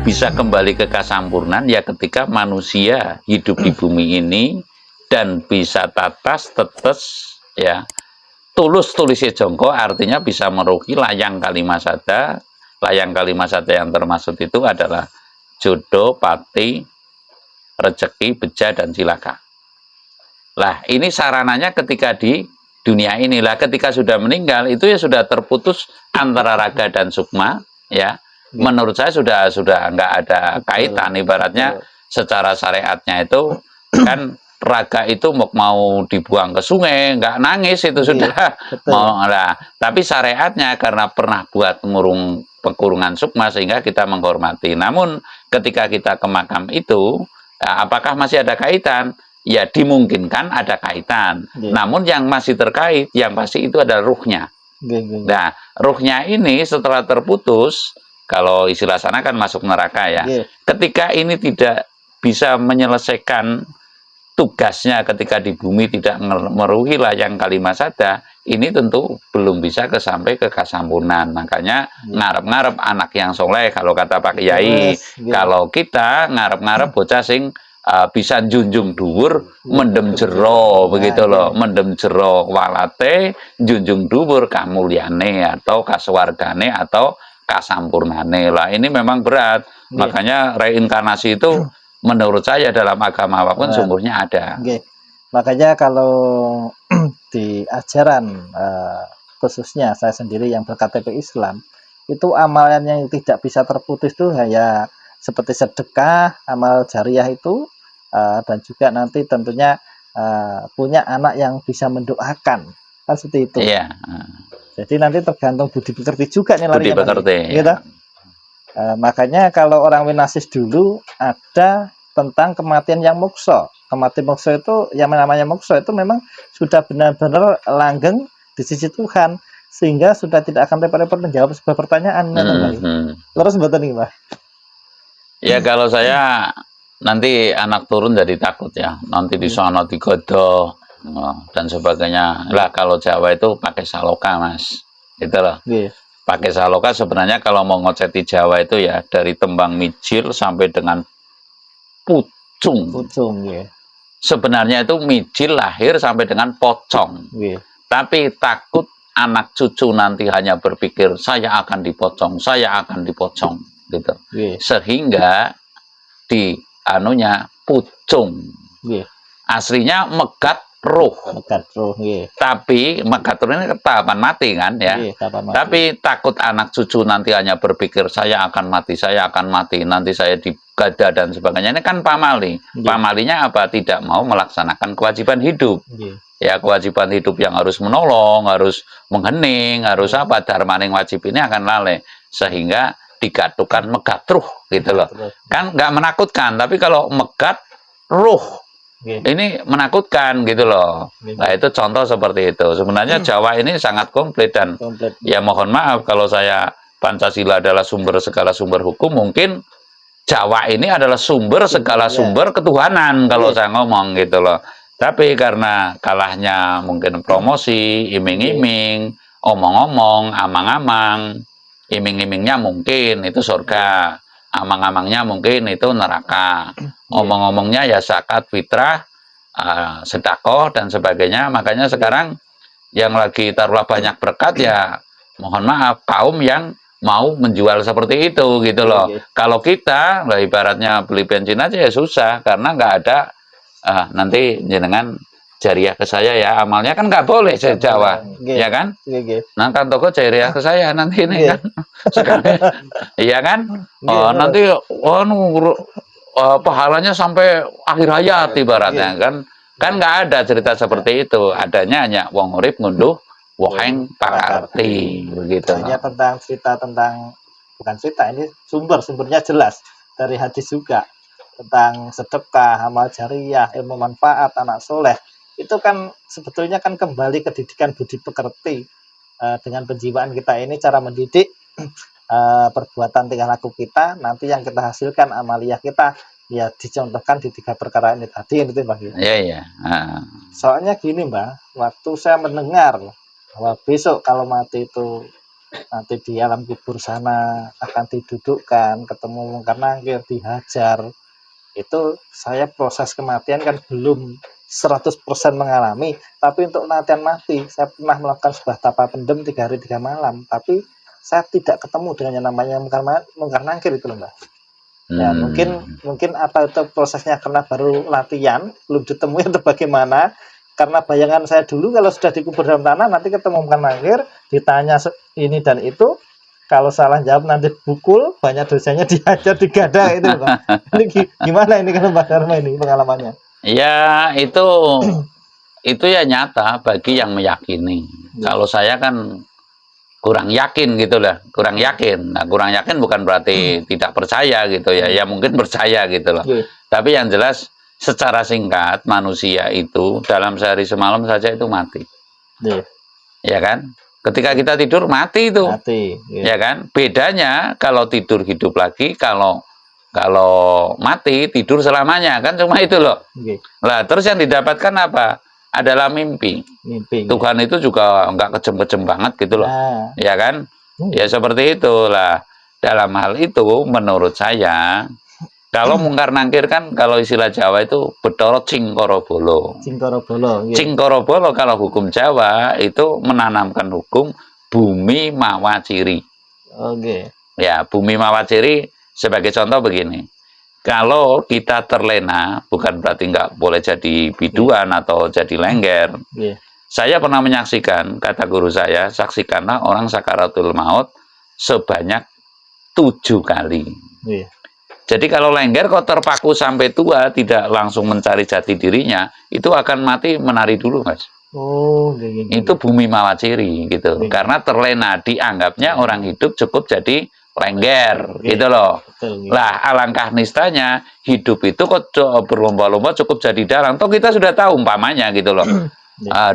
bisa kembali ke kasampurnan ya ketika manusia hidup di bumi ini dan bisa tatas tetes ya tulus tulisnya jongko, artinya bisa merugi layang kalimasada. Layang kalimasada yang termasuk itu adalah jodoh, pati, rezeki, beja, dan cilaka. Lah ini sarananya ketika di dunia inilah, ketika sudah meninggal itu ya sudah terputus antara raga dan sukma ya. Menurut saya sudah nggak ada kaitan, ibaratnya secara syariatnya itu kan raga itu mau dibuang ke sungai nggak nangis itu sudah mau lah, tapi syariatnya karena pernah buat pengurungan sukma sehingga kita menghormati. Namun ketika kita ke makam itu apakah masih ada kaitan? Ya dimungkinkan ada kaitan. Namun yang masih terkait yang pasti itu adalah ruhnya. Nah ruhnya ini setelah terputus, kalau istilah sana kan masuk neraka ya. Ketika ini tidak bisa menyelesaikan tugasnya ketika di bumi, tidak meruhi layang kalimasada, ini tentu belum bisa sampai ke kasampurnan. Makanya ngarep-ngarep anak yang soleh kalau kata Pak Kiai. Kalau kita ngarep-ngarep bocah sing bisa junjung dhuwur mendem jero begitu loh, mendem jero walate junjung dhuwur kamulyane atau kasuwargane atau kasampurnane. Lah ini memang berat. Makanya reinkarnasi itu menurut saya dalam agama apapun sumbernya ada. Makanya kalau di ajaran khususnya saya sendiri yang berKTP Islam, itu amalan yang tidak bisa terputus itu ya seperti sedekah, amal jariah itu, dan juga nanti tentunya punya anak yang bisa mendoakan, kan seperti itu. Iya. Jadi nanti tergantung budi pekerti juga nih larinya. Budi pekerti. Gitu. Makanya kalau orang Winasis dulu ada tentang kematian yang mokso. Kematian mokso itu, yang namanya mokso itu memang sudah benar-benar langgeng di sisi Tuhan, sehingga sudah tidak akan repot-repot menjawab sebuah pertanyaan. Terus betul nih, Pak. Ya kalau saya nanti anak turun jadi takut ya, nanti di sono digodoh dan sebagainya. Lah kalau Jawa itu pakai saloka mas, gitu loh. Pakai saloka sebenarnya kalau mau ngoceti Jawa itu ya dari tembang mijil sampai dengan pucung. Sebenarnya itu mijil lahir sampai dengan pocong. Tapi takut anak cucu nanti hanya berpikir saya akan dipocong, saya akan dipocong. Gitu. Sehingga di anunya pucung. Aslinya megat ruh. Tapi megat ruh ini tahapan mati kan ya. Tapi takut anak cucu nanti hanya berpikir saya akan mati, saya akan mati, nanti saya digada dan sebagainya. Ini kan pamali. Pamalinya apa? Tidak mau melaksanakan kewajiban hidup. Ya kewajiban hidup yang harus menolong, harus menghening, harus apa, darmaning wajib ini akan lalai. Sehingga digatukan megat ruh gitu loh. Kan nggak menakutkan, tapi kalau megat ruh ini menakutkan gitu loh. Nah itu contoh seperti itu. Sebenarnya Jawa ini sangat komplit dan ya mohon maaf kalau saya Pancasila adalah sumber segala sumber hukum, mungkin Jawa ini adalah sumber segala sumber ketuhanan kalau saya ngomong gitu loh. Tapi karena kalahnya mungkin promosi, iming-iming, omong-omong, amang-amang, iming-imingnya mungkin itu surga, amang-amangnya mungkin itu neraka, omong-omongnya ya zakat, fitrah, sedekah dan sebagainya. Makanya sekarang yang lagi taruhlah banyak berkat ya mohon maaf kaum yang mau menjual seperti itu gitu loh. Kalau kita lah ibaratnya beli bensin aja ya susah karena nggak ada nanti jenengan jariah ke saya ya, amalnya kan nggak boleh saya Jawa, ya kan? Nah kan toko jariah ke saya nanti ini kan, sekarang, iya kan? Nanti pahalanya sampai akhir hayat ibaratnya kan nggak ada cerita seperti itu, adanya hanya wong urip ngunduh woheng pakarti begitu. Hanya tentang cerita tentang, bukan cerita ini sumbernya jelas dari hadis juga tentang sedekah, amal jariah, ilmu manfaat, anak soleh. Itu kan sebetulnya kan kembali ke didikan budi pekerti, dengan penjiwaan kita ini cara mendidik perbuatan tingkah laku kita, nanti yang kita hasilkan amaliyah kita ya dicontohkan di 3 perkara ini tadi itu Mbak. Iya. Soalnya gini Mbak, waktu saya mendengar bahwa besok kalau mati itu nanti di alam kubur sana akan didudukkan, ketemu mungkar nakir, dihajar. Itu saya proses kematian kan belum 100% mengalami, tapi untuk latihan mati saya pernah melakukan sebuah tapa pendem 3 hari 3 malam, tapi saya tidak ketemu dengan yang namanya mungkar nakir itu loh Mbak. Ya mungkin apa itu prosesnya karena baru latihan, belum ditemui atau bagaimana. Karena bayangan saya dulu kalau sudah dikubur dalam tanah nanti ketemu mungkar nakir, ditanya ini dan itu, kalau salah jawab nanti pukul, banyak dosanya dihajar, digada itu Pak. Ini gimana ini kalau Mbak Dharma ini pengalamannya? Ya itu ya nyata bagi yang meyakini. Kalau saya kan kurang yakin gitu lah, kurang yakin. Nah, kurang yakin bukan berarti tidak percaya gitu ya. Ya mungkin percaya gitu loh. Tapi yang jelas secara singkat manusia itu dalam sehari semalam saja itu mati. Ya kan? Ketika kita tidur mati itu. Mati. Ya kan? Bedanya kalau tidur hidup lagi, kalau mati tidur selamanya, kan cuma itu loh. Lah terus yang didapatkan apa? Adalah mimpi. Tuhan itu juga enggak kejem-kejem banget gitu loh. Ya kan? Ya seperti itulah. Dalam hal itu menurut saya kalau mungkar nakir kan kalau istilah Jawa itu Bathara Cingkarabala. Cingkarabala kalau hukum Jawa itu menanamkan hukum bumi mawa ciri. Ya, bumi mawa ciri sebagai contoh begini. Kalau kita terlena, bukan berarti nggak boleh jadi biduan atau jadi lengger. Saya pernah menyaksikan, kata guru saya, saksikanlah orang sakaratul maut sebanyak 7 kali. Jadi kalau lengger kok terpaku sampai tua, tidak langsung mencari jati dirinya, itu akan mati menari dulu, Mas. Itu bumi mawa ciri, gitu. Karena terlena, dianggapnya orang hidup cukup jadi lengger, gitu loh. Lah alangkah nistanya hidup itu kok berlomba-lomba cukup jadi dalang. Toh kita sudah tahu umpamanya gitu loh.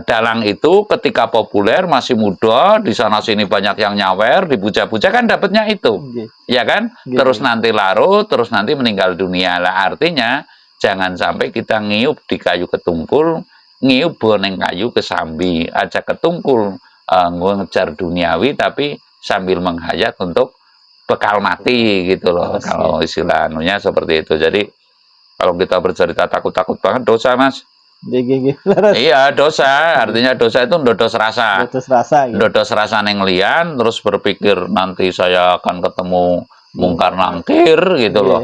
Dalang itu ketika populer masih muda, di sana sini banyak yang nyawer, dipuja-puja kan dapatnya itu. Ya kan? Terus nanti larut, terus nanti meninggal dunia. Lah artinya jangan sampai kita ngiup di kayu ketungkul, ngiup boneng kayu kesambi, aja ketungkul ngejar duniawi tapi sambil menghayat untuk bekal mati gitu loh. Kalau istilah anunya seperti itu. Jadi kalau kita bercerita takut-takut banget dosa, Mas. Iya, dosa. Artinya dosa itu ndodos rasa. Ndodos rasa neng lian, terus berpikir nanti saya akan ketemu mungkar nakir gitu loh.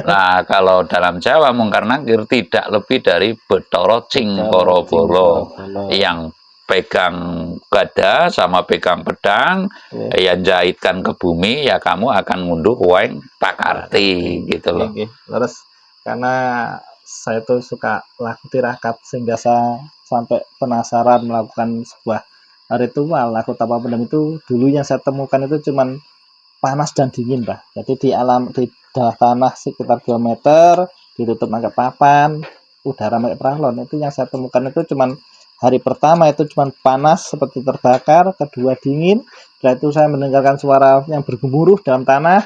Nah, kalau dalam Jawa mungkar nakir tidak lebih dari Bathara Cingkarabala yang pegang gada sama pegang pedang, yang jahitkan ke bumi, ya kamu akan ngunduh weng pakarti gitu loh. Terus karena saya tuh suka laku tirakat sehingga saya sampai penasaran melakukan sebuah ritual laku tapa pendem itu. Dulu yang saya temukan itu cuman panas dan dingin, Pak. Jadi di bawah tanah sekitar 2 meter, ditutup pakai papan, udara pakai pralon. Itu yang saya temukan itu cuman hari pertama itu cuma panas seperti terbakar, kedua dingin, setelah itu saya mendengarkan suara yang bergemuruh dalam tanah,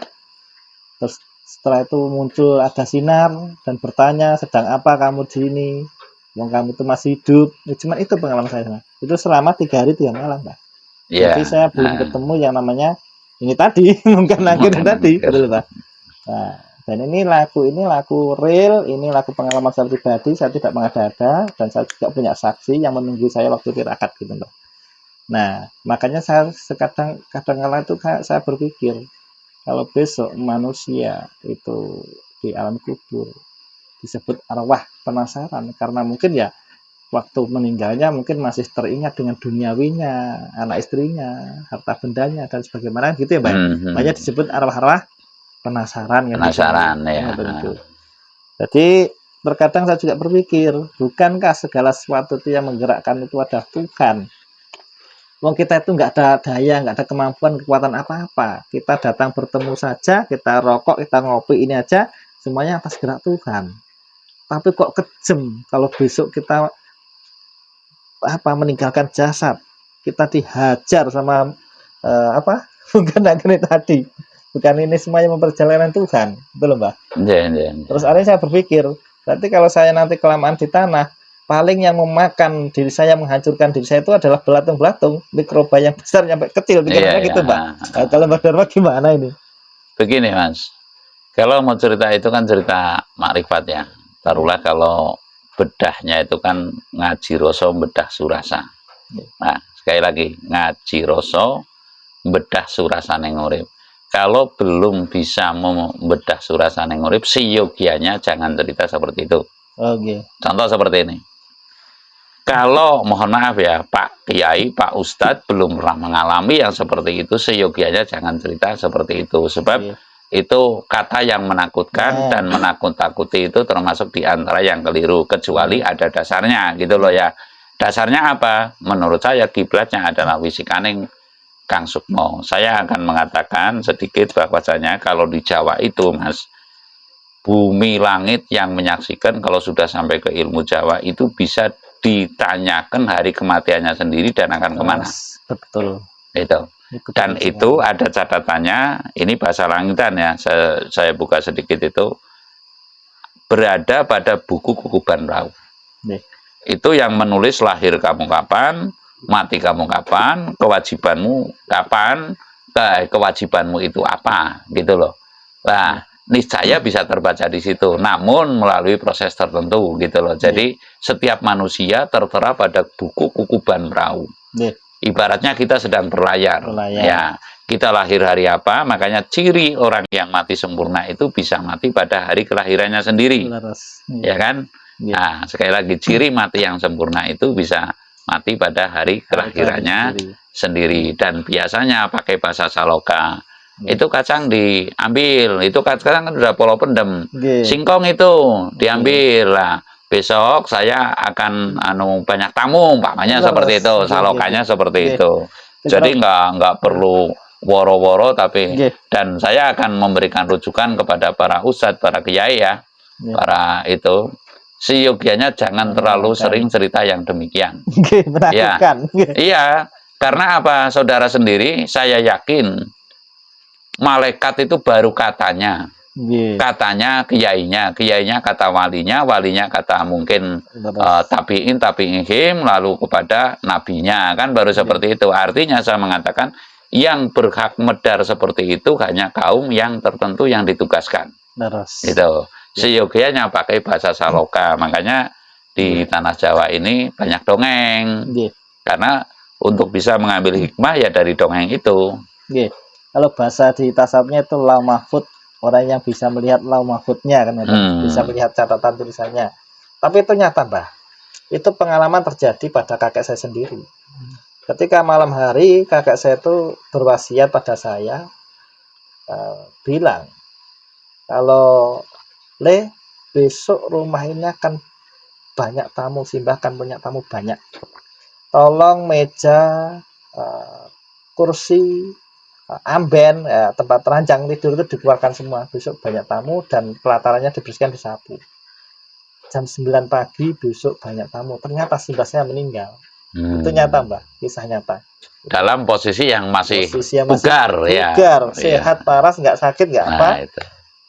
terus setelah itu muncul ada sinar dan bertanya, sedang apa kamu di sini? Yang kamu itu masih hidup. Ya, cuma itu pengalaman saya. Itu selama 3 hari 3 malam, Pak. Jadi saya belum ketemu yang namanya ini tadi, mungkin nakir tadi, betul Pak. Nah, dan ini laku real, ini laku pengalaman saya pribadi, saya tidak mengada-ada, dan saya juga punya saksi yang menunggu saya waktu tirakat gitu loh. Nah, makanya saya kadang-kala itu saya berpikir, kalau besok manusia itu di alam kubur disebut arwah penasaran, karena mungkin ya waktu meninggalnya mungkin masih teringat dengan duniawinya, anak istrinya, harta bendanya, dan sebagaimana gitu ya Mbak. Makanya disebut arwah-arwah penasaran ya. Jadi terkadang saya juga berpikir, bukankah segala sesuatu itu yang menggerakkan itu adalah Tuhan? Wong kita itu nggak ada daya, nggak ada kemampuan, kekuatan apa-apa. Kita datang bertemu saja, kita rokok, kita ngopi ini aja, semuanya atas gerak Tuhan. Tapi kok kejem kalau besok kita meninggalkan jasad, kita dihajar sama bukan ini tadi. Bukan ini semuanya memperjalanan Tuhan, betul Mbak? Terus akhirnya saya berpikir, berarti kalau saya nanti kelamaan di tanah, paling yang memakan diri saya, menghancurkan diri saya itu adalah belatung-belatung, mikroba yang besar sampai kecil, pikirannya Iya, gitu, iya. Mbak. Nah, kalau Mbak Dharma gimana ini? Begini, Mas. Kalau mau cerita itu kan cerita makrifat ya. Taruhlah kalau bedahnya itu kan ngaji rasa bedah surasa. Nah, sekali lagi, ngaji rasa bedah surasa ning urip. Kalau belum bisa membedah surasa ning urip, seyogianya jangan cerita seperti itu. Oke. Contoh seperti ini. Kalau mohon maaf ya, Pak Kiai, Pak Ustadz belum pernah mengalami yang seperti itu, seyogianya jangan cerita seperti itu. Sebab Oke. itu kata yang menakutkan dan menakut-takuti itu termasuk di antara yang keliru, kecuali ada dasarnya gitu loh ya. Dasarnya apa? Menurut saya kiblatnya adalah wisikaning Kang Sukmo. Saya akan mengatakan sedikit bahwasanya kalau di Jawa itu, Mas, bumi langit yang menyaksikan kalau sudah sampai ke ilmu Jawa itu bisa ditanyakan hari kematiannya sendiri dan akan kemana. Betul. Itu. Dan itu ada catatannya, ini bahasa langitan ya, saya buka sedikit itu, berada pada buku Kukuban Rawu. Itu yang menulis lahir kamu kapan, mati kamu kapan, kewajibanmu kapan, kewajibanmu itu apa, gitu loh. Nah, niscaya bisa terbaca di situ, namun melalui proses tertentu, gitu loh. Jadi setiap manusia tertera pada buku Kukuban Rawu. Ibaratnya kita sedang berlayar. Ya, kita lahir hari apa, makanya ciri orang yang mati sempurna itu bisa mati pada hari kelahirannya sendiri. Ya kan? Nah, sekali lagi, ciri mati yang sempurna itu bisa mati pada hari kelahirannya sendiri. Dan biasanya pakai bahasa Saloka. Itu kacang diambil, itu kacang kan udah polo pendem. Singkong itu diambil lah. Besok saya akan banyak tamu, umpamanya seperti itu, salokanya seperti itu. Jadi nggak perlu woro-woro, tapi dan saya akan memberikan rujukan kepada para ustadz, para kiai ya, para itu. Seyogianya jangan terlalu sering cerita yang demikian. Ya, iya, karena apa? Saudara sendiri, saya yakin malaikat itu baru katanya. Katanya kiainya kata walinya kata mungkin tabi'in, lalu kepada nabinya, kan baru seperti itu. Artinya saya mengatakan yang berhak medar seperti itu hanya kaum yang tertentu yang ditugaskan. Itu. Seyogianya pakai bahasa Saloka. Makanya di tanah Jawa ini banyak dongeng. Karena untuk bisa mengambil hikmah ya dari dongeng itu. Kalau bahasa di tasawufnya itu lau mahfud, orang yang bisa melihat lau mahfudnya kan, bisa melihat catatan tulisannya. Tapi itu nyata, Mbah. Itu pengalaman terjadi pada kakek saya sendiri. Ketika malam hari kakek saya itu berwasiat pada saya, bilang, kalau besok rumah ini akan banyak tamu, Simbah akan punya tamu banyak. Tolong meja, kursi, amben, tempat ranjang tidur itu dikeluarkan semua. Besok banyak tamu dan pelatarannya dibersihkan, disapu. Jam 9 pagi besok banyak tamu. Ternyata Simbah saya meninggal. Itu nyata, Mbak, kisah nyata. Dalam posisi yang masih bugar, sehat, paras, nggak sakit, nggak apa. Itu.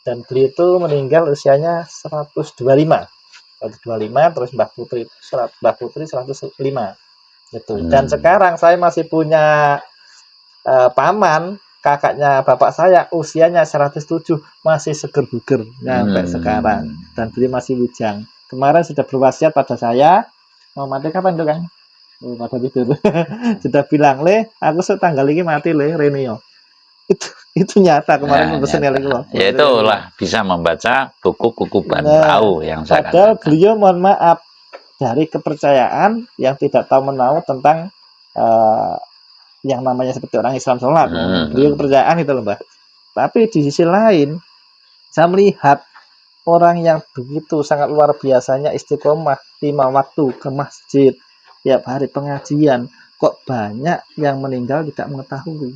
Dan beliau itu meninggal usianya 125. 125, terus Mbah Putri 105. Gitu. Dan sekarang saya masih punya paman, kakaknya bapak saya, usianya 107, masih seger buger sampai sekarang, dan beliau masih bujang. Kemarin sudah berwasiat pada saya, mau mati kapan tuh, Kang? Pada tidur. Sudah bilang, aku setanggal ini mati, Renio. Itu nyata kemarin pesan ya, ya itulah bisa membaca buku Kukuban Rawu yang saya padahal katakan. Beliau mohon maaf dari kepercayaan yang tidak tahu menahu tentang yang namanya seperti orang Islam sholat. Beliau kepercayaan itu loh, Mbak. Tapi di sisi lain saya melihat orang yang begitu sangat luar biasanya istiqomah 5 waktu ke masjid tiap hari pengajian, kok banyak yang meninggal tidak mengetahui.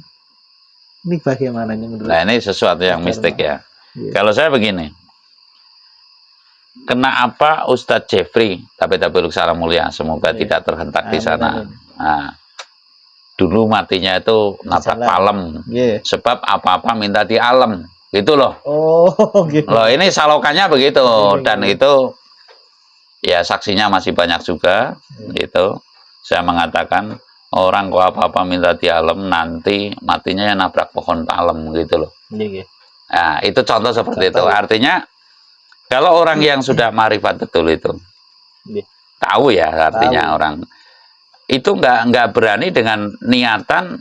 Ini bagaimana ini menurut? Nah, ini sesuatu yang mistik ya. Kalau saya begini, kenapa Ustadz Jeffrey, tapi Salam Mulia, semoga tidak terhentak di sana. Nah, dulu matinya itu nabrak palem, sebab apa-apa minta di alam, gitu loh. Gitu. Loh, ini salokannya begitu, dan itu ya saksinya masih banyak juga, gitu. Saya mengatakan orang kok apa-apa minta dialem nanti matinya ya nabrak pohon palem gitu loh. Iya. Nah, itu contoh seperti itu. Contoh. Artinya kalau orang yang sudah marifat betul itu, Iya. tahu ya artinya Tahu. orang itu nggak berani dengan niatan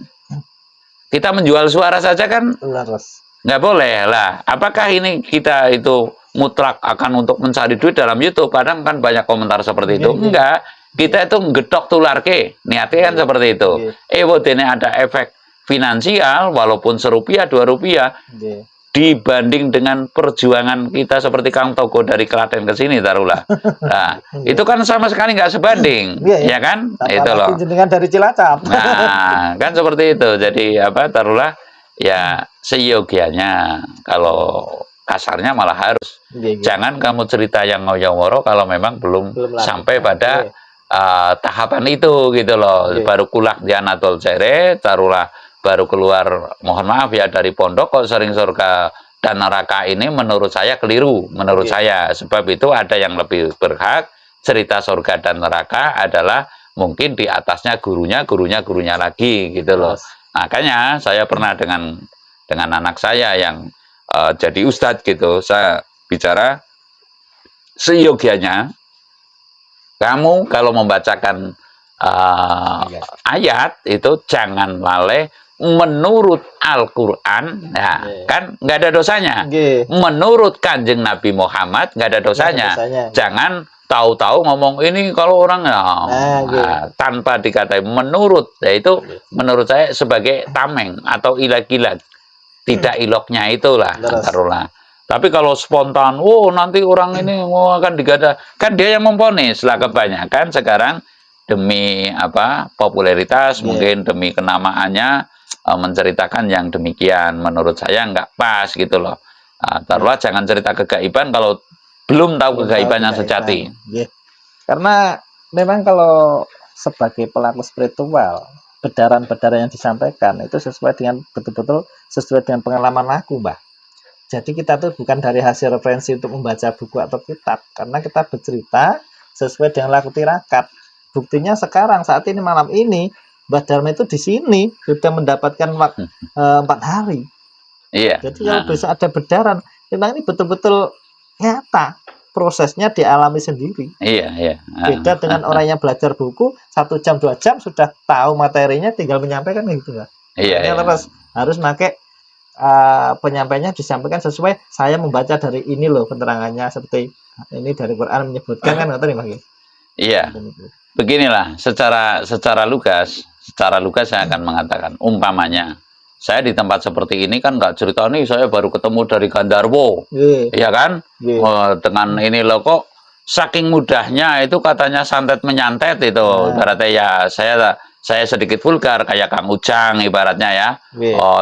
kita menjual suara saja kan Laras. nggak boleh lah. Apakah ini kita itu mutlak akan untuk mencari duit dalam YouTube? Kadang kan banyak komentar seperti itu. Iya. Enggak, kita itu gedok tular ke, niatnya kan seperti itu. Ini ada efek finansial, walaupun serupiah, 2 rupiah, Iya. dibanding dengan perjuangan kita seperti Kang Togo dari Klaten ke sini, taruhlah. Nah, itu kan sama sekali nggak sebanding, Iya, ya kan? Apalagi Itu loh. jenengan dari Cilacap. Nah, kan seperti itu. Jadi apa, taruhlah ya seyogianya. Kalau kasarnya malah harus. Iya. Jangan kamu cerita yang ngoyo-ngoro kalau memang belum Belum sampai lakukan. pada tahapan itu gitu loh. Iya. Baru kulak di Anatol Cere, taruhlah baru keluar, mohon maaf ya, dari pondok kok sering surga dan neraka ini menurut saya keliru, menurut saya. Sebab itu ada yang lebih berhak cerita surga dan neraka adalah mungkin di atasnya gurunya lagi gitu loh. Makanya saya pernah dengan anak saya yang jadi ustadz gitu, saya bicara seyogianya kamu kalau membacakan ayat itu jangan lalai menurut Al-Quran, nah, kan nggak ada dosanya. Menurut Kanjeng Nabi Muhammad nggak ada dosanya. Jangan tahu-tahu ngomong ini kalau orang tanpa dikatai menurut, yaitu menurut saya sebagai tameng atau ilag-ilag, tidak iloknya itulah taruhlah. Tapi kalau spontan, nanti orang ini akan digada, kan dia yang memponis lah kebanyakan sekarang demi apa popularitas, mungkin demi kenamaannya menceritakan yang demikian. Menurut saya nggak pas gitu loh. Taruhlah jangan cerita kegaiban kalau belum tahu kegaiban yang sejati. Karena memang kalau sebagai pelaku spiritual, bedaran-bedaran yang disampaikan itu sesuai dengan betul-betul sesuai dengan pengalaman aku, Mbah. Jadi kita tuh bukan dari hasil referensi untuk membaca buku atau kitab, karena kita bercerita sesuai dengan laku tirakat. Buktinya sekarang saat ini malam ini Mbah Dharma itu di sini sudah mendapatkan waktu 4 hari. Iya. Jadi kalau besok ada bedaran, memang ini betul-betul nyata, prosesnya dialami sendiri. Iya. Beda dengan orang yang belajar buku 1 jam 2 jam sudah tahu materinya, tinggal menyampaikan gitu lah. Iya. Harus pakai penyampaiannya disampaikan sesuai saya membaca dari ini loh penerangannya seperti ini dari Quran menyebutkan kan ngerti Pak? Iya. Beginilah secara lugas saya akan mengatakan umpamanya saya di tempat seperti ini kan nggak cerita nih saya baru ketemu dari Gandarwo, iya kan? Dengan ini loh kok saking mudahnya itu katanya santet menyantet itu, ibaratnya ya saya sedikit vulgar kayak Kang Ujang ibaratnya ya.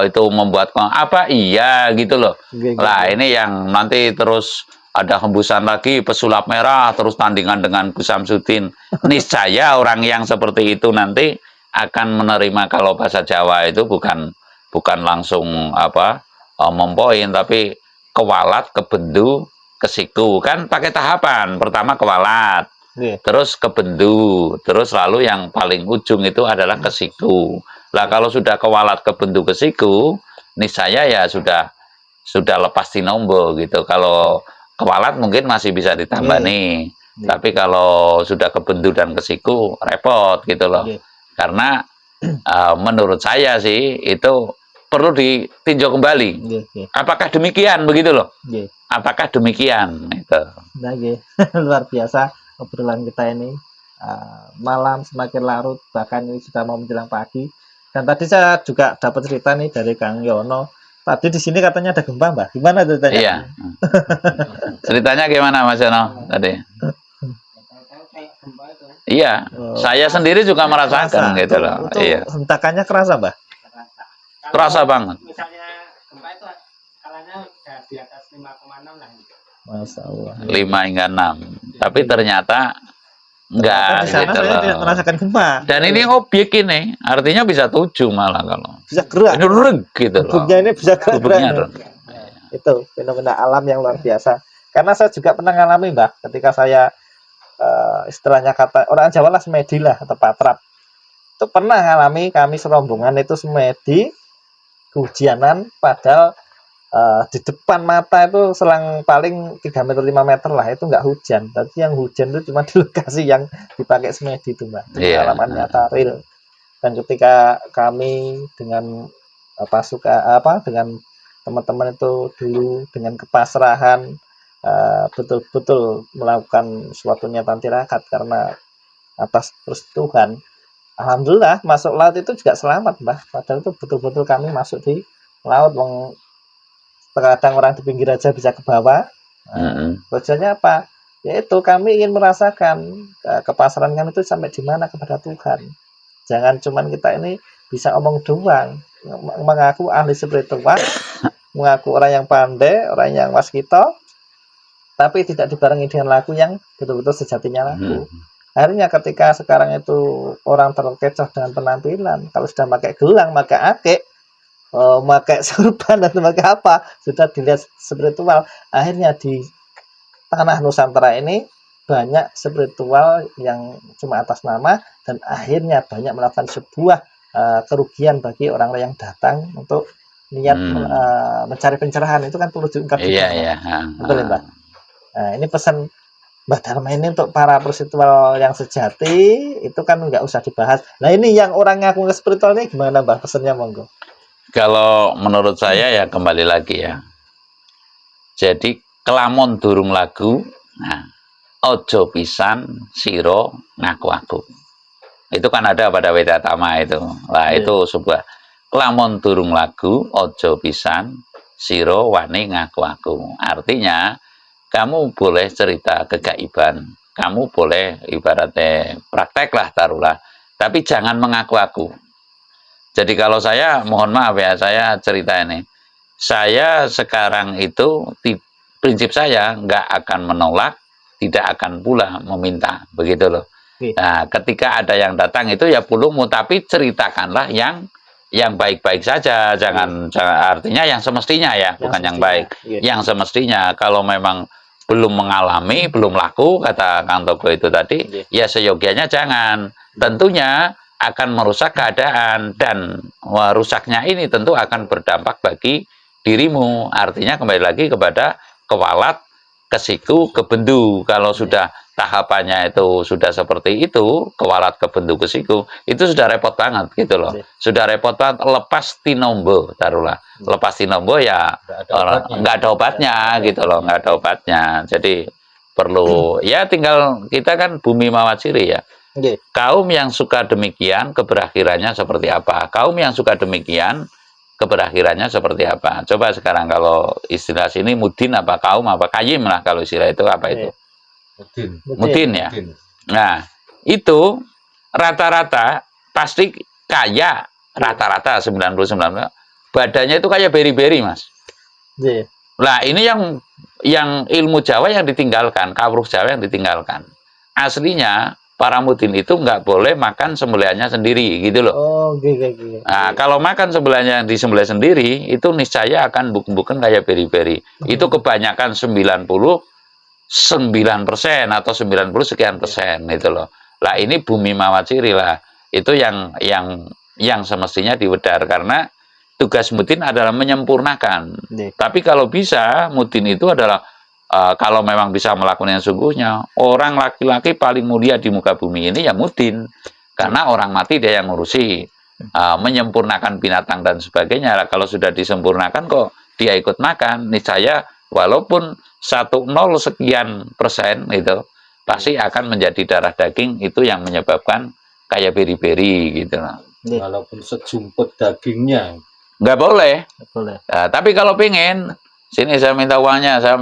Itu membuat apa iya gitu loh. Lah ini yang nanti terus ada hembusan lagi pesulap merah terus tandingan dengan Gus Samsudin. Niscaya orang yang seperti itu nanti akan menerima kalau bahasa Jawa itu bukan langsung apa mempoin, tapi kewalat, kebendu, kesiku, kan pakai tahapan. Pertama kewalat, terus kebendu, terus lalu yang paling ujung itu adalah kesiku. Lah kalau sudah kewalat, kebendu, kesiku, niscaya ya sudah lepas tinombo gitu. Kalau kewalat mungkin masih bisa ditambah nih. Tapi kalau sudah kebendu dan kesiku repot gitu loh. Karena menurut saya sih itu perlu ditinjau kembali. Apakah demikian begitu loh? Apakah demikian itu? Nah, luar biasa obrolan kita ini. Malam semakin larut, bahkan ini sudah mau menjelang pagi. Dan tadi saya juga dapat cerita nih dari Kang Yono. Tadi di sini katanya ada gempa, Mbak. Gimana ceritanya? Iya. Ceritanya gimana Mas Yono tadi? Iya, saya sendiri juga merasakan gitu loh. Iya. Hentakannya kerasa, Mbak? Kerasa banget. Misalnya gempa itu skalanya udah di atas 5,6 lah. Masya Allah. 5 hingga 6. Tapi ternyata enggak di sana gitu saya loh. tidak merasakan gempa. Dan ini objek ini, artinya bisa 7 malah kalau. Bisa gerak. Ini reg gitu loh. Tubuhnya ini bisa gerak. Iya. Itu fenomena alam yang luar biasa. Karena saya juga pernah ngalami, Mbak, ketika saya istilahnya kata orang Jawa lah semedi lah atau patrap. Itu pernah ngalami kami serombongan itu semedi kehujanan, padahal di depan mata itu selang paling 3 meter 5 meter lah itu nggak hujan. Tapi yang hujan itu cuma di lokasi yang dipakai semedi itu Mbak. Itu Iya. pengalaman nyata real. Dan ketika kami dengan dengan teman-teman itu dulu dengan kepasrahan betul-betul melakukan suatu niatan tirakat karena atas Tuhan. Alhamdulillah masuk laut itu juga selamat Mbah. Padahal itu betul-betul kami masuk di laut. Terkadang orang di pinggir aja bisa ke bawah. Tujuannya apa? Yaitu kami ingin merasakan kepasrahan kami itu sampai di mana kepada Tuhan. Jangan cuman kita ini bisa omong doang, mengaku ahli spiritual, mengaku orang yang pandai, orang yang waskito, tapi tidak dibarengi dengan laku yang betul-betul sejatinya laku. Akhirnya ketika sekarang itu orang terkecoh dengan penampilan, kalau sudah pakai gelang, pakai akik, pakai surban dan pakai apa, sudah dilihat spiritual. Akhirnya di tanah Nusantara ini banyak spiritual yang cuma atas nama, dan akhirnya banyak melakukan sebuah kerugian bagi orang-orang yang datang untuk niat mencari pencerahan. Itu kan perlu diungkap juga. Iya. Betul ya Mbak? Nah, ini pesan Mbak Dharma ini untuk para spiritual yang sejati, itu kan nggak usah dibahas. Nah ini yang orang ngaku ke spiritual ini gimana Mbak pesannya, monggo? Kalau menurut saya ya kembali lagi ya. Jadi kelamun durung lagu, nah ojo pisan siro ngaku aku. Itu kan ada pada Wedatama itu. Nah, itu sebuah kelamun durung lagu ojo pisan siro wani ngaku aku. Artinya kamu boleh cerita kegaiban, kamu boleh ibaratnya praktek lah taruhlah, tapi jangan mengaku aku. Jadi kalau saya mohon maaf ya, saya cerita ini. Saya sekarang itu prinsip saya nggak akan menolak, tidak akan pula meminta, begitu loh. Nah, ketika ada yang datang itu ya pulungmu, tapi ceritakanlah yang baik-baik saja, jangan artinya yang semestinya ya, bukan yang baik, yang semestinya. Kalau memang belum mengalami, belum laku, kata Kang Togo itu tadi, ya seyogianya jangan. Tentunya akan merusak keadaan, dan rusaknya ini tentu akan berdampak bagi dirimu. Artinya kembali lagi kepada kewalat, kesiku, kebendu. Kalau sudah tahapannya itu sudah seperti itu, kewalat, kebendu, kesiku, itu sudah repot banget gitu loh. Sudah repot banget, lepas tinombo, taruhlah. Lepas tinombo ya nggak ada obatnya gitu loh, nggak ada obatnya. Jadi perlu ya tinggal kita kan bumi mawaciri ya. Kaum yang suka demikian keberakhirannya seperti apa? Kaum yang suka demikian keberakhirannya seperti apa? Coba sekarang kalau istilah sini mudin apa kaum apa kayim lah, kalau istilah itu apa itu? Mudin ya. Nah, itu rata-rata pasti kaya, rata-rata 99%. Badannya itu kayak beri-beri, Mas. Nah, ini yang ilmu Jawa yang ditinggalkan, kawruh Jawa yang ditinggalkan. Aslinya para mudin itu nggak boleh makan sembelihannya sendiri gitu loh. Nah, kalau makan sembelihannya disembelih sendiri itu niscaya akan buk-bukan kayak beri-beri. Itu kebanyakan 99% atau 90 sekian persen itu loh. Lah ini bumi mawaciri lah. Itu yang semestinya diwedar, karena tugas mudin adalah menyempurnakan. Tapi kalau bisa mudin itu adalah kalau memang bisa melakukan yang sungguhnya, orang laki-laki paling mulia di muka bumi ini ya mudin, karena orang mati dia yang ngurusi, menyempurnakan binatang dan sebagainya. Kalau sudah disempurnakan kok dia ikut makan, niscaya walaupun 10 sekian persen itu pasti akan menjadi darah daging, itu yang menyebabkan kayak beri-beri gitu. Walaupun sejumput dagingnya nggak boleh. Tapi kalau pengen, sini saya minta uangnya, saya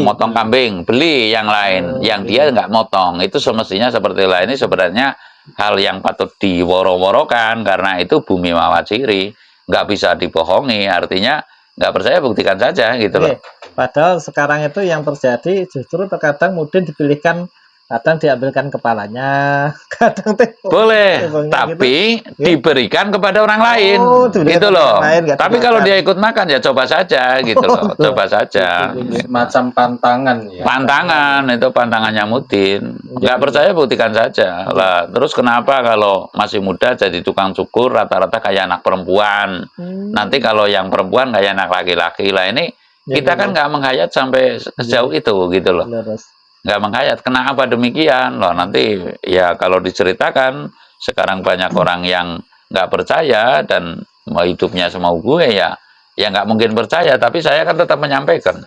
motong kambing, beli yang lain, yang dia nggak motong, itu semestinya seperti lah. Ini sebenarnya hal yang patut diworo-worokan, karena itu bumi mawaciri, nggak bisa dibohongi. Artinya nggak percaya buktikan saja gitu loh. Padahal sekarang itu yang terjadi justru terkadang mudin dipilihkan Kadang diambilkan kepalanya, kadang Boleh, tembongnya tapi diberikan kepada orang lain, Oh, diberikan gitu kepada loh. orang lain, nggak Tapi kalau dimakan. dia ikut makan ya coba saja, gitu loh. Coba saja. Semacam pantangan ya. Pantangan itu pantangannya Mutin. Nggak percaya buktikan saja. Lah, terus kenapa kalau masih muda jadi tukang cukur rata-rata kayak anak perempuan? Nanti kalau yang perempuan kayak anak laki-laki lah ini kita kan nggak menghayat sampai sejauh itu gitu loh. Terus. Nggak menghayat. Kenapa demikian? Loh nanti ya kalau diceritakan sekarang banyak orang yang nggak percaya dan mau hidupnya semau gue ya nggak mungkin percaya. Tapi saya kan tetap menyampaikan.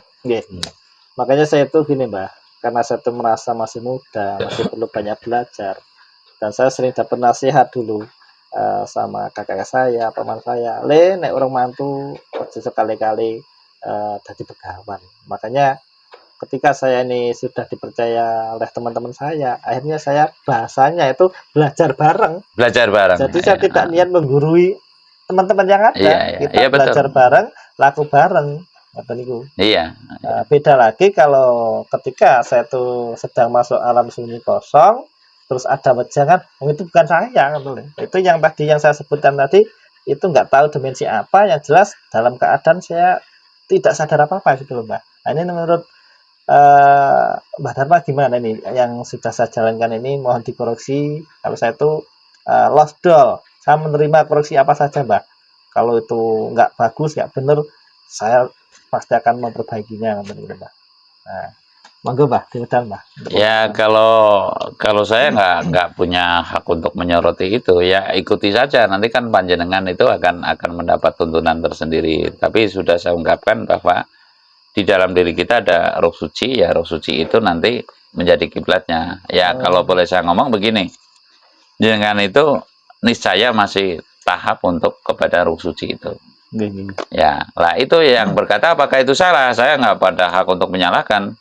Makanya saya tuh gini Mbah, karena saya tuh merasa masih muda, masih perlu banyak belajar, dan saya sering dapat nasihat dulu sama kakak saya, paman saya, nek orang mantu sekali-kali jadi pegawan. Makanya ketika saya ini sudah dipercaya oleh teman-teman saya, akhirnya saya bahasanya itu belajar bareng. Belajar bareng. Jadi saya tidak niat menggurui teman-teman yang ada, kita belajar betul. bareng, laku bareng. Iya. Beda lagi kalau ketika saya tuh sedang masuk alam sunyi kosong, terus ada wejangan, itu bukan saya, itu yang tadi yang saya sebutkan tadi, itu nggak tahu dimensi apa, yang jelas dalam keadaan saya tidak sadar apa-apa gitu loh Mbak. Nah, ini menurut Mbak Dharma gimana nih yang sudah saya jalankan ini, mohon dikoreksi kalau saya tuh lost doll, saya menerima koreksi apa saja Mbak. Kalau itu nggak bagus, nggak benar, saya pasti akan memperbaikinya, Mbak. Nah, monggo Mbak, diudan Mbak. Ya kalau saya nggak punya hak untuk menyoroti itu, ya ikuti saja. Nanti kan panjenengan itu akan mendapat tuntunan tersendiri. Tapi sudah saya ungkapkan bahwa di dalam diri kita ada roh suci, ya roh suci itu nanti menjadi kiblatnya. Ya kalau boleh saya ngomong begini, dengan itu niscaya masih tahap untuk kepada roh suci itu. Ya, lah itu yang berkata apakah itu salah? Saya nggak pada hak untuk menyalahkan.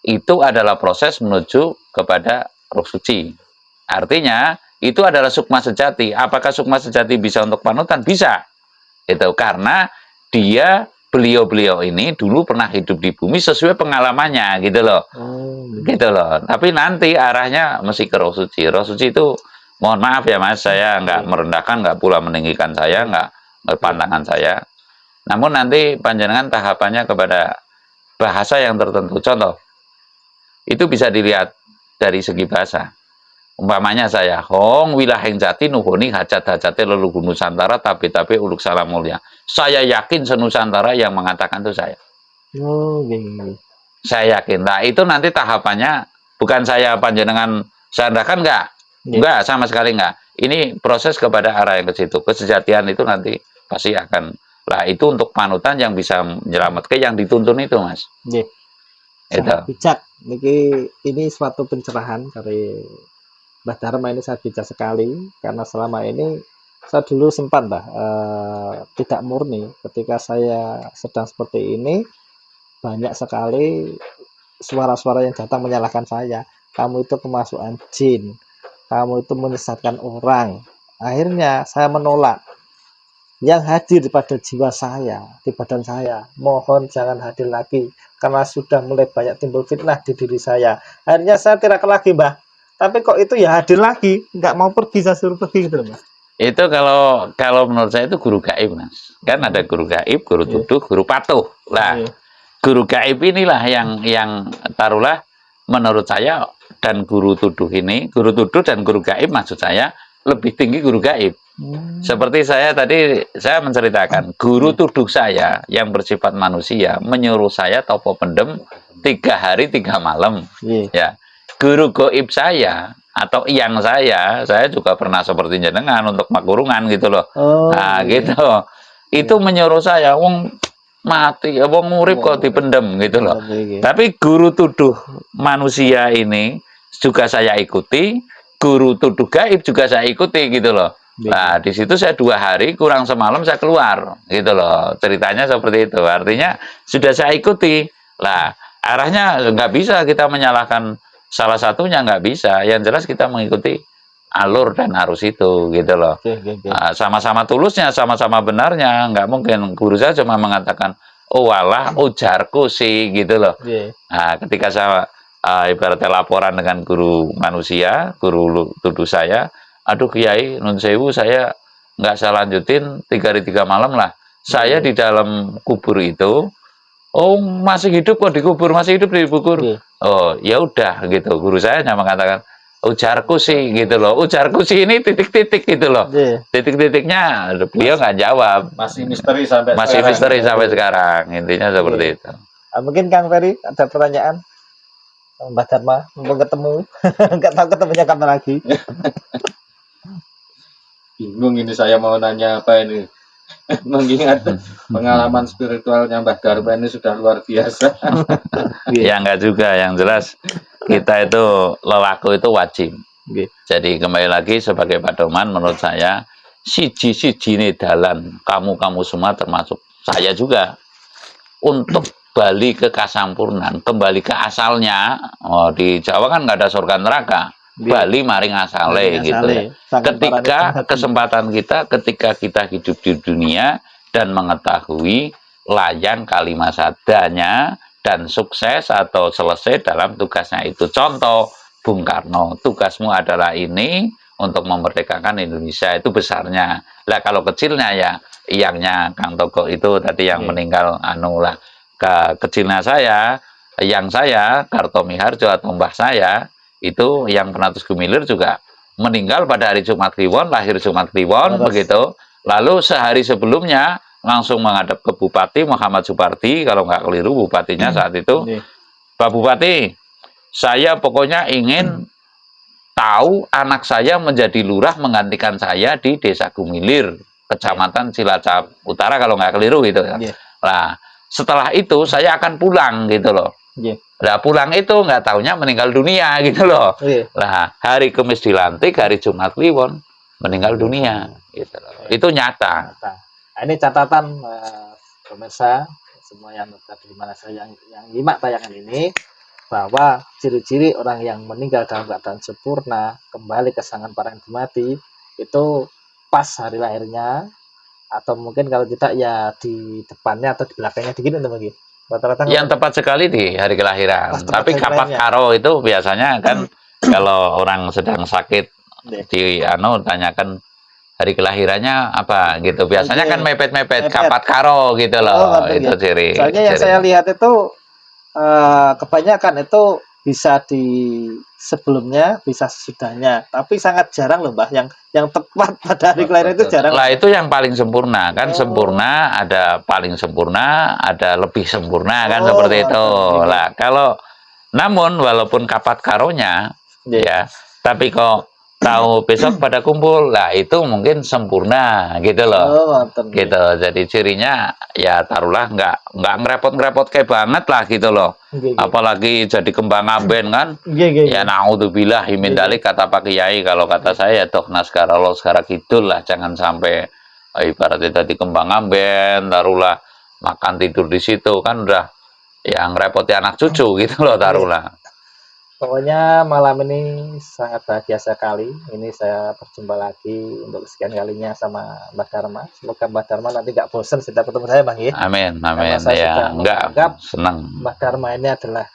Itu adalah proses menuju kepada roh suci. Artinya itu adalah sukma sejati. Apakah sukma sejati bisa untuk panutan? Bisa. Itu karena beliau ini dulu pernah hidup di bumi sesuai pengalamannya gitu loh. Gitu loh. Tapi nanti arahnya mesti ke roh suci. Roh suci itu mohon maaf ya Mas, saya nggak merendahkan, nggak pula meninggikan saya, nggak pandangan saya. Namun nanti panjenengan tahapannya kepada bahasa yang tertentu. Contoh, itu bisa dilihat dari segi bahasa. Umpamanya saya, hong wilaheng jati nuhuni hajat-hajate leluhur Nusantara tapi uluk salam mulia. Saya yakin senusantara yang mengatakan itu saya. Saya yakin. Nah itu nanti tahapannya bukan saya panjenengan sandakan enggak sama sekali enggak. Ini proses kepada arah yang ke situ. Kesejatian itu nanti pasti akan. Lah itu untuk panutan yang bisa menyelamatkan yang dituntun itu Mas. Sangat bijak. Ini suatu pencerahan dari Mbah Dharma, ini sangat bijak sekali karena selama ini saya dulu sempat tidak murni. Ketika saya sedang seperti ini, banyak sekali suara-suara yang datang menyalahkan saya. Kamu itu kemasukan jin, kamu itu menyesatkan orang. Akhirnya saya menolak. Yang hadir pada jiwa saya, di badan saya, mohon jangan hadir lagi karena sudah mulai banyak timbul fitnah di diri saya. Akhirnya saya tirakan lagi Mbah, tapi kok itu ya hadir lagi, nggak mau pergi, saya suruh pergi gitu Mas. Itu kalau menurut saya itu guru gaib Mas. Kan ada guru gaib, guru tuduh, guru patuh. Lah guru gaib inilah yang taruhlah menurut saya, dan guru tuduh dan guru gaib maksud saya lebih tinggi guru gaib. Seperti saya tadi saya menceritakan, guru tuduh saya yang bersifat manusia menyuruh saya topo pendem 3 hari 3 malam. Ya, guru gaib saya atau yang saya juga pernah seperti jenengan untuk makurungan gitu loh. Nah gitu, itu menyuruh saya, wong mati, wong urip kok dipendem gitu loh. Tapi guru tuduh manusia ini juga saya ikuti, guru tuduh gaib juga saya ikuti gitu loh. Nah di situ saya 2 hari kurang semalam saya keluar gitu loh, ceritanya seperti itu. Artinya sudah saya ikuti lah, arahnya nggak bisa kita menyalahkan salah satunya, nggak bisa. Yang jelas kita mengikuti alur dan arus itu gitu loh. Sama-sama tulusnya, sama-sama benarnya. Nggak mungkin guru saya cuma mengatakan oh walah ujarku sih gitu loh. Nah ketika saya ibaratnya laporan dengan guru manusia, guru tuduh saya, aduh Kiai, nun sewu saya nggak saya lanjutin 3 hari 3 malam lah. Saya di dalam kubur itu, oh masih hidup kok dikubur, masih hidup dikubur. Oh ya udah gitu. Guru saya hanya mengatakan ujarku sih gitu loh. Ujarku sih ini titik-titik gitu loh. Titik-titiknya beliau nggak jawab. Masih misteri sampai Masih sekarang. misteri sampai sekarang. Intinya seperti itu. Mungkin Kang Ferry ada pertanyaan? Mbah Dharma, mumpung ketemu, nggak tahu ketemunya kapan lagi. Bingung ini saya mau nanya apa ini. Mengingat pengalaman spiritualnya Mbah Dharma ini sudah luar biasa. Ya enggak juga, yang jelas kita itu lelaku itu wajib. Jadi kembali lagi sebagai pedoman menurut saya siji-siji ini dalan kamu semua termasuk saya juga untuk balik ke kasampurnan, kembali ke asalnya. Oh, di Jawa kan nggak ada surga neraka. Bali maring asale gitu ya. Ketika kesempatan ketika kita hidup di dunia dan mengetahui layang kalimat sadanya dan sukses atau selesai dalam tugasnya itu. Contoh Bung Karno, tugasmu adalah ini untuk memerdekakan Indonesia, itu besarnya. Lah kalau kecilnya ya yangnya Kang Togo itu tadi yang meninggal kecilnya saya, yang saya Kartomi Harjo atau mbah saya itu yang Penatus Gumilir juga meninggal pada hari Jumat Kliwon, lahir Jumat Kliwon begitu. Lalu sehari sebelumnya langsung menghadap ke Bupati Muhammad Supardi, kalau nggak keliru bupatinya saat itu, Pak Bupati, saya pokoknya ingin tahu anak saya menjadi lurah menggantikan saya di Desa Gumilir, Kecamatan Cilacap Utara kalau nggak keliru gitu ya. Nah, setelah itu saya akan pulang gitu loh. Nah, pulang itu nggak taunya meninggal dunia gitu loh. Nah, hari Kamis dilantik, hari Jumat Kliwon meninggal dunia gitu loh. Itu nyata. Nah, ini catatan pemirsa semua yang tadi di mana saya yang nyimak tayangan ini, bahwa ciri-ciri orang yang meninggal dalam keadaan sempurna kembali ke sang para yang mati itu pas hari lahirnya, atau mungkin kalau tidak ya di depannya atau di belakangnya dikit untuk begitu. Rata-rata yang tepat sekali di hari kelahiran. Tapi kapat karo itu biasanya kan kalau orang sedang sakit tanyakan hari kelahirannya apa gitu. Biasanya kan mepet-mepet kapat karo gitu loh. Itu ciri. Soalnya yang saya lihat itu kebanyakan itu bisa di sebelumnya, bisa sesudahnya, tapi sangat jarang loh Mbah yang tepat pada hari kelahiran itu jarang. Lah itu yang paling sempurna kan. Sempurna ada paling sempurna, ada lebih sempurna kan, seperti itu. Lah kalau namun walaupun kapat karonya ya, tapi kok tahu besok pada kumpul, lah itu mungkin sempurna gitu loh. Gitu. Jadi cirinya ya taruhlah nggak ngerepot-ngerepot kayak banget lah gitu loh. Apalagi jadi kembang amben kan. Ya naudzubillah min dalik, kata Pak Kiai, kalau kata saya ya toh naskara lo sekarang kidul lah, jangan sampai ibaratnya tadi kembang amben taruhlah makan tidur di situ kan udah yang repoti anak cucu gitu loh taruhlah. Pokoknya malam ini sangat bahagia sekali. Ini saya berjumpa lagi untuk sekian kalinya sama Mbah Dharma. Semoga Mbah Dharma nanti nggak bosan setiap ketemu saya, Bang ya. Amin, amin. Ya, enggak senang. Mbah Dharma ini adalah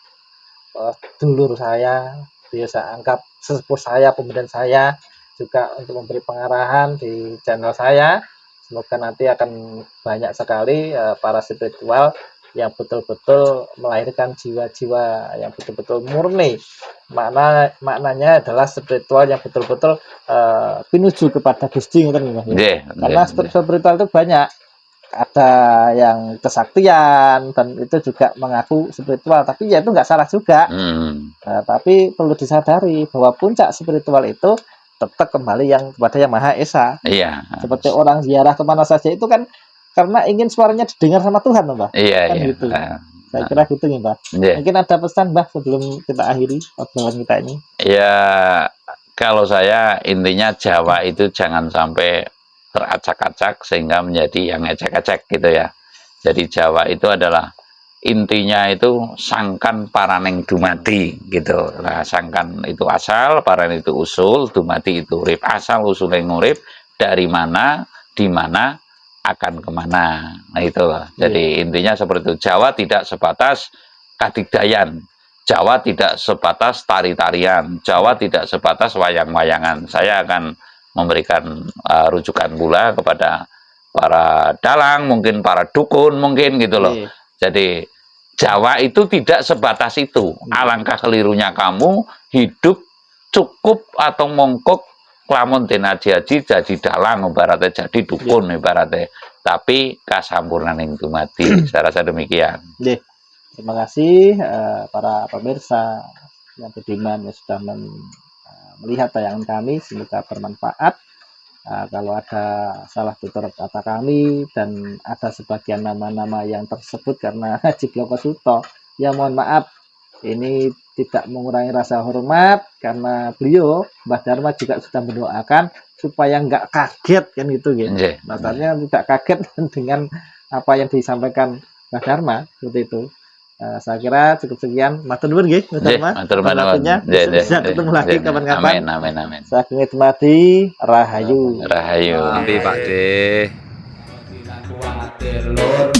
dulur saya. Dia saya anggap sesepuh saya, pemberian saya juga untuk memberi pengarahan di channel saya. Semoga nanti akan banyak sekali para spiritual yang betul-betul melahirkan jiwa-jiwa yang betul-betul murni. Maknanya adalah spiritual yang betul-betul menuju kepada Gusti, karena spiritual itu banyak. Ada yang kesaktian dan itu juga mengaku spiritual, tapi ya itu nggak salah juga. Tapi perlu disadari bahwa puncak spiritual itu tetap kembali kepada yang Maha Esa. Seperti orang ziarah kemana saja itu kan karena ingin suaranya didengar sama Tuhan, Mbak. Kan gitu. Saya kira gitu nih, Mbak. Mungkin ada pesan, Mbak, sebelum kita akhiri obrolan kita ini. Ya, kalau saya intinya Jawa itu jangan sampai teracak-acak sehingga menjadi yang ecek-ecek gitu ya. Jadi Jawa itu adalah intinya itu sangkan paraneng dumati gitu. Nah, sangkan itu asal, paran itu usul, dumati itu urip. Asal usul yang urip, dari mana, di mana, akan kemana. Nah itu loh. Jadi intinya seperti itu. Jawa tidak sebatas Kadigdayan, Jawa tidak sebatas tari-tarian, Jawa tidak sebatas wayang-wayangan. Saya akan memberikan rujukan pula kepada para dalang, mungkin para dukun, mungkin gitu loh. Iya. Jadi Jawa itu tidak sebatas itu. Alangkah kelirunya kamu hidup cukup atau mongkok lamun tenaji jadi dalang ibaratnya, jadi dukun ibaratnya. Tapi kasampurnan yang dumadi. Saya rasa demikian. Iya. Terima kasih para pemirsa yang budiman yang sudah melihat tayangan kami, semoga bermanfaat. Kalau ada salah tutur kata kami dan ada sebagian nama-nama yang tersebut karena Haji Bloko Suto, ya mohon maaf, ini tidak mengurangi rasa hormat karena beliau Mbah Dharma juga sudah mendoakan supaya nggak kaget kan gitu gitu. Nggih. Makanya tidak kaget dengan apa yang disampaikan Mbah Dharma seperti itu. Saya kira cukup sekian. Matur nuwun nggih, Mbah Dharma. Matur nuwun. Bisa ketemu lagi kapan-kapan. Amin. Saking Edmadi, Rahayu. Rahayu. Nanti Pak D. Kuatir loro